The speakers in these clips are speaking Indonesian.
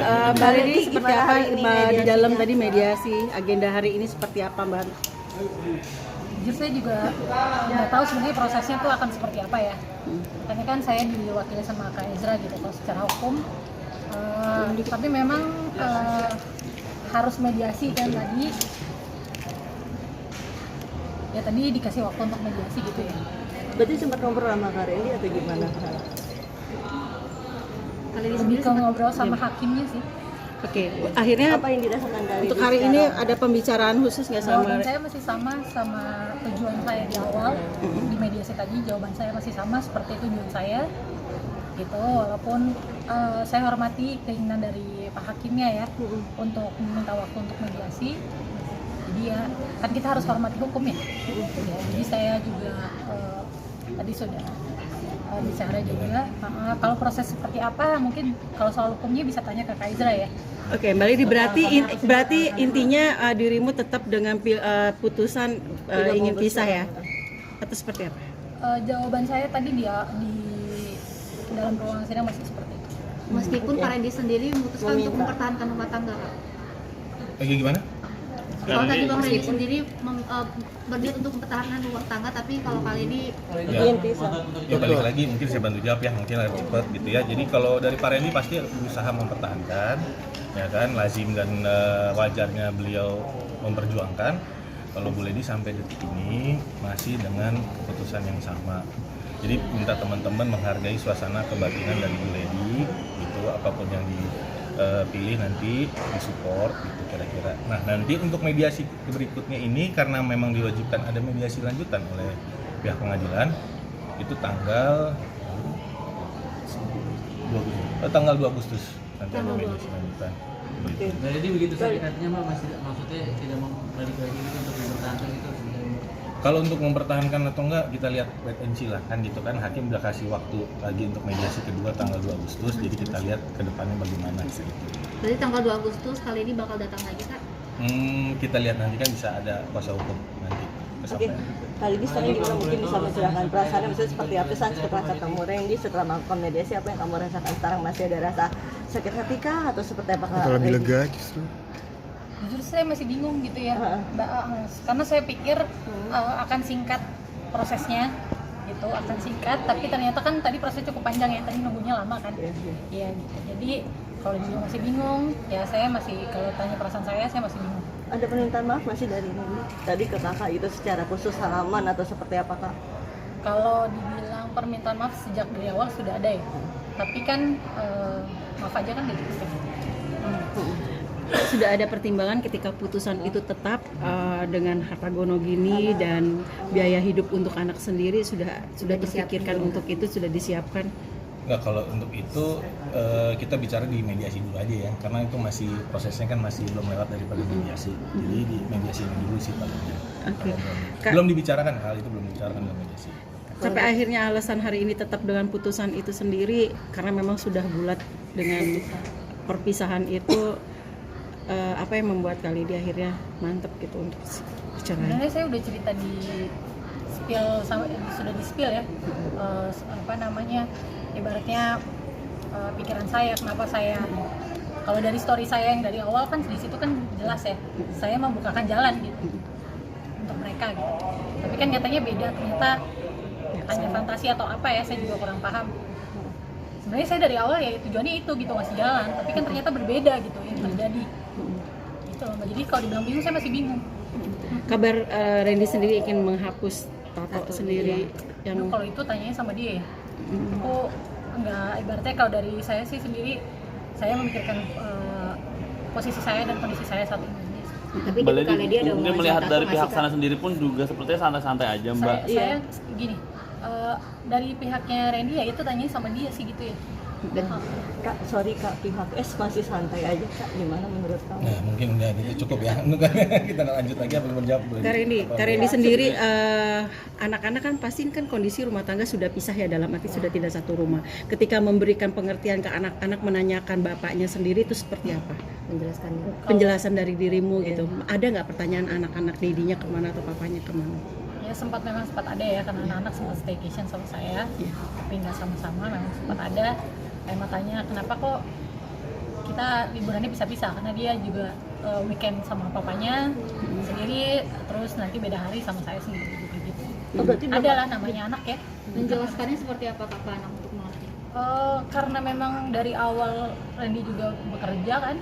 Mbak Lady seperti apa di dalam tadi mediasinya? mediasi, agenda hari ini seperti apa Mbak? Jujur saya juga nggak tahu sebenarnya prosesnya tuh akan seperti apa ya. Karena kan saya diwakili sama Kak Ezra gitu kalau secara hukum. Tapi memang harus mediasi kan tadi. Ya tadi dikasih waktu untuk mediasi gitu ya. Berarti sempat ngobrol sama Kak Randy atau gimana? Lebih ke ngobrol sama hakimnya sih. Oke, akhirnya Apa yang dirasakan dari untuk hari ini ada pembicaraan khusus nggak Jawaban sama? saya masih sama tujuan saya di awal di mediasi tadi. Jawaban saya masih sama seperti tujuan saya gitu, walaupun saya hormati keinginan dari Pak Hakimnya ya untuk meminta waktu untuk mediasi. Jadi ya kan kita harus hormati hukum ya. Jadi saya juga tadi sudah bicara juga. Kalau proses seperti apa mungkin kalau soal hukumnya bisa tanya ke Kak Ezra ya. Oke, Mbak Lady berarti intinya dirimu tetap dengan putusan ingin pisah ya? Atau seperti apa? Jawaban saya tadi di dalam ruang sidang masih seperti itu. Meskipun Pak Randy sendiri memutuskan untuk mempertahankan rumah tangga, Kak. Gimana? Kalau tadi Bang Randy sendiri berniat untuk mempertahankan rumah tangga, tapi kalau kali ini ingin pisah. Ya balik lagi mungkin saya bantu jawab ya, mungkin agak cepat gitu ya. Jadi kalau dari Pak Randy pasti berusaha mempertahankan, ya kan, lazim dan wajarnya beliau memperjuangkan. Kalau Bu Lady sampai detik ini masih dengan keputusan yang sama. Jadi minta teman-teman menghargai suasana kebatinan dari Bu Lady, gitu, apapun yang dipilih nanti disupport gitu kira-kira. Nah nanti untuk mediasi berikutnya ini karena memang diwajibkan ada mediasi lanjutan oleh pihak pengadilan, itu tanggal 2 Agustus nanti ada mediasi lanjutan. Jadi begitu sakit hatinya Mbak, masih maksudnya tidak mau balik lagi gitu untuk mempertahankan gitu. Kalau untuk mempertahankan atau enggak kita lihat wait and see lah kan gitu kan, hakim udah kasih waktu lagi untuk mediasi kedua tanggal 2 Agustus, jadi kita lihat ke depannya bagaimana gitu. berarti tanggal 2 Agustus kali ini bakal datang lagi, Kak? Kita lihat nanti kan bisa ada kuasa hukum nanti Oke, kali ini sekarang gimana mungkin bisa mencerahkan perasaannya, maksudnya seperti apa sih setelah ketemu Randy, setelah melakukan mediasi, apa yang kamu rasakan sekarang? Masih ada rasa sakit hati kah atau seperti apa Kak? Atau lebih lega justru? Jujur saya masih bingung gitu ya, Mbak, karena saya pikir akan singkat prosesnya gitu, akan singkat, tapi ternyata kan tadi prosesnya cukup panjang ya, tadi nunggunya lama kan. Iya gitu. Jadi kalau dibilang masih bingung, ya saya masih, kalau tanya perasaan saya masih bingung. Ada permintaan maaf masih dari Randy tadi ke kakak itu secara khusus halaman atau seperti apa Kak? Kalau dibilang permintaan maaf sejak dari awal sudah ada ya, tapi kan maaf aja kan gitu. Sudah ada pertimbangan ketika putusan itu tetap dengan harta gono gini dan biaya hidup untuk anak sendiri sudah terpikirkan untuk itu, sudah disiapkan. Enggak, kalau untuk itu kita bicara di mediasi dulu aja ya, karena itu masih prosesnya kan masih belum lewat daripada mediasi. Jadi di mediasi dulu sih pastinya. Oke. Belum dibicarakan, hal itu belum dibicarakan dalam mediasi. Sampai akhirnya alasan hari ini tetap dengan putusan itu sendiri karena memang sudah bulat dengan perpisahan itu, apa yang membuat kali di akhirnya mantep gitu untuk bicara? Sebenarnya saya udah cerita di sudah di spill ya, apa namanya, ibaratnya pikiran saya, kenapa saya, kalau dari story saya yang dari awal kan di situ kan jelas ya, saya membukakan jalan gitu untuk mereka gitu. Tapi kan nyatanya beda, ternyata hanya fantasi atau apa ya, saya juga kurang paham. Sebenarnya saya dari awal ya tujuannya itu gitu, ngasih jalan, tapi kan ternyata berbeda gitu yang terjadi. Gitu loh Mbak. Jadi kalau dibilang bingung, saya masih bingung. Kabar Randy sendiri ingin menghapus tato sendiri yang Kalau itu tanyanya sama dia ya. Aku enggak, ibaratnya kalau dari saya sih sendiri, saya memikirkan posisi saya dan kondisi saya saat ini. Tapi Mbak kali dia ada mungkin melihat dari pihak sana sendiri pun juga sepertinya santai-santai aja Mbak. Saya gini, dari pihaknya Randy ya itu tanyanya sama dia sih gitu ya. Kak, sorry Kak, pihak S masih santai aja Kak, gimana menurut kamu? Nah mungkin udah gitu cukup ya, kita lanjut lagi apa yang menjawab. Kak Randy sendiri, anak-anak kan pasti kan kondisi rumah tangga sudah pisah ya, dalam arti sudah tidak satu rumah. Ketika memberikan pengertian ke anak-anak, menanyakan bapaknya sendiri itu seperti apa? Penjelasan dari dirimu gitu. Ada nggak pertanyaan anak-anak dedinya kemana atau papanya kemana? Ya memang sempat ada ya, karena anak-anak sempat staycation sama saya, tapi nggak sama-sama, memang sempat ada. Saya tanya kenapa kok kita kita liburannya pisah-pisah karena dia juga weekend sama papanya sendiri, terus nanti beda hari sama saya sendiri gitu. Oh, berarti belum- Adalah namanya anak ya. Menjelaskannya seperti apa kakak anak untuk mengerti? Karena memang dari awal Randy juga bekerja kan,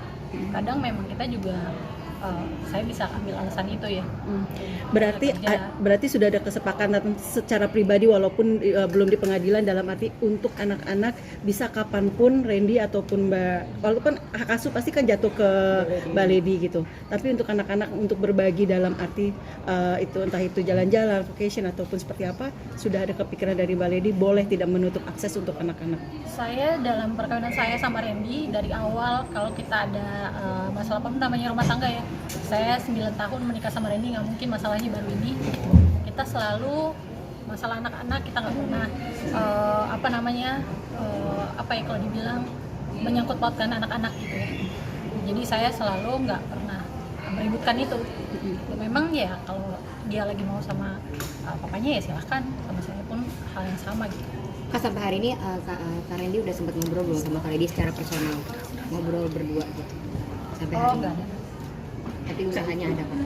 kadang memang kita juga saya bisa ambil alasan itu ya. Berarti Kerja. berarti sudah ada kesepakatan secara pribadi walaupun belum di pengadilan, dalam arti untuk anak-anak bisa kapanpun Randy ataupun Mbak, walaupun hak asuh pasti kan jatuh ke Mbak Lady gitu, tapi untuk anak-anak untuk berbagi dalam arti itu entah itu jalan-jalan, vacation ataupun seperti apa, sudah ada kepikiran dari Mbak Lady boleh tidak menutup akses untuk anak-anak. Saya dalam perkawinan saya sama Randy dari awal, kalau kita ada masalah apa namanya rumah tangga ya, saya 9 tahun menikah sama Randy, nggak mungkin masalahnya baru ini. Kita selalu masalah anak-anak kita nggak pernah apa ya kalau dibilang menyangkut pautkan anak-anak gitu ya. Jadi saya selalu nggak pernah meributkan itu. Memang ya kalau dia lagi mau sama papanya ya silahkan, sama saya pun hal yang sama gitu. Kak, sampai hari ini Kak Randy udah sempat ngobrol belum sama Kak Lady secara personal, ngobrol berdua gitu sampai hari ini? Enggak ada. Tapi usahanya ada Kak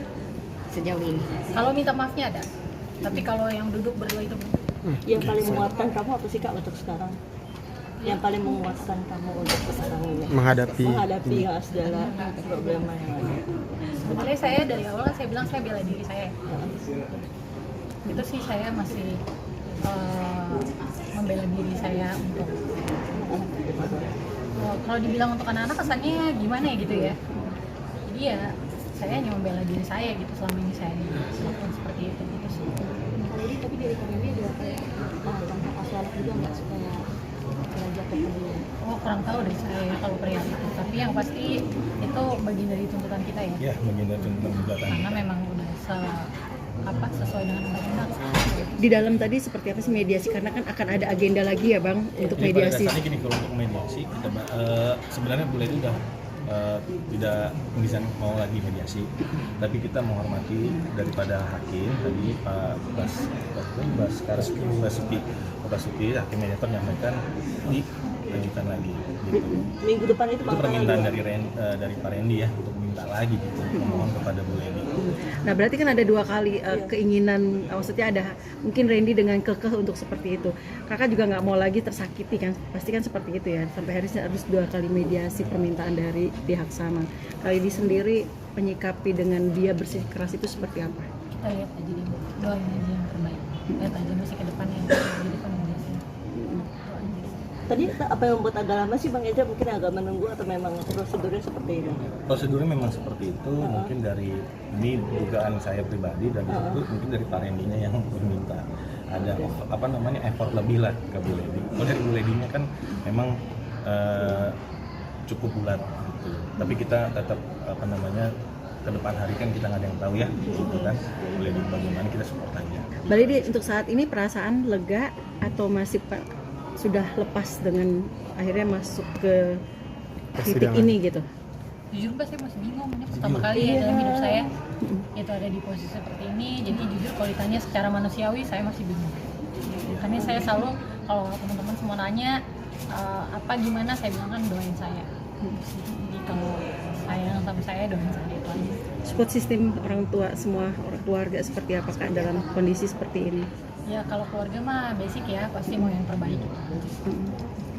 sejauh ini. Kalau minta maafnya ada, tapi kalau yang duduk berdua itu belum. Yang paling menguatkan kamu apa sih Kak untuk sekarang? Yang paling menguatkan kamu untuk sekarang ini? menghadapi segala problema yang ada. Sebenarnya saya dari awal saya bilang saya bela diri saya. Itu sih saya masih membela diri saya untuk kalau dibilang untuk anak-anak kesannya gimana ya gitu ya. Jadi ya saya hanya membela diri saya gitu, selama ini saya melakukan seperti itu gitu sih. Jadi tapi dari kami ada kayak tentang asuh anak juga nggak supaya belajar kepedulian. Oh kurang tahu deh saya ya kalau perihal itu, tapi yang pasti itu bagian dari tuntutan kita ya. Ya, bagian dari tuntutan gugatan. Karena memang udah sesuai dengan undang-undang. Di dalam tadi seperti apa sih mediasi, karena kan akan ada agenda lagi ya Bang untuk Jadi pada mediasi. dasarnya gini, kalau untuk mediasi kita sebenarnya Bu Lady udah tidak bisa mau lagi mediasi, tapi kita menghormati daripada hakim tadi Pak Basuki hakim mediator menyampaikan dilanjutkan lagi gitu. Minggu depan itu Itu permintaan dari Pak Randy ya untuk minta lagi gitu, memohon kepada Bu Lady. Nah berarti kan ada dua kali keinginan, maksudnya ada mungkin Randy dengan kekeh untuk seperti itu. Kakak juga nggak mau lagi tersakiti kan, pasti kan seperti itu ya. Sampai hari ini harus 2 kali mediasi permintaan dari pihak sana. Kali ini sendiri menyikapi dengan dia bersikeras itu seperti apa? Kita lihat aja deh, doain aja yang terbaik. Lihat aja masih ke depannya, di depan mediasi. Tadi apa yang membuat agak lama sih Bang Eja, mungkin agak menunggu atau memang prosedurnya seperti itu? Prosedurnya memang seperti itu, mungkin dari ini dugaan saya pribadi dan itu mungkin dari Pak Randy-nya yang meminta ada effort lebih lah ke Bu Lady. Kalau dari Bu Lady-nya kan memang cukup bulat gitu. Tapi kita tetap ke depan hari kan kita nggak ada yang tahu ya gitu kan. Bu Lady bagaimana kita support aja. Mbak Lady, untuk saat ini perasaan lega atau masih sudah lepas dengan akhirnya masuk ke titik Persidangan. ini gitu? Jujur Mbak, saya masih bingung, ini pertama kali ya dalam hidup saya itu ada di posisi seperti ini. Jadi jujur kalau ditanya secara manusiawi saya masih bingung. Makanya saya selalu kalau teman-teman semua nanya apa gimana, saya bilang kan doain saya. Jadi kalau sayang sama saya, doain saya itu aja. Support sistem orang tua, semua orang keluarga seperti apa Kak dalam kondisi seperti ini? Ya kalau keluarga mah basic ya, pasti mau yang terbaik.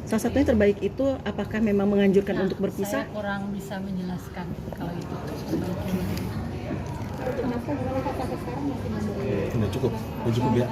Salah satunya terbaik itu apakah memang menganjurkan Nah, untuk berpisah? saya kurang bisa menjelaskan kalau itu terbaiknya. Kenapa sampai sekarang masih memberi Udah cukup ya.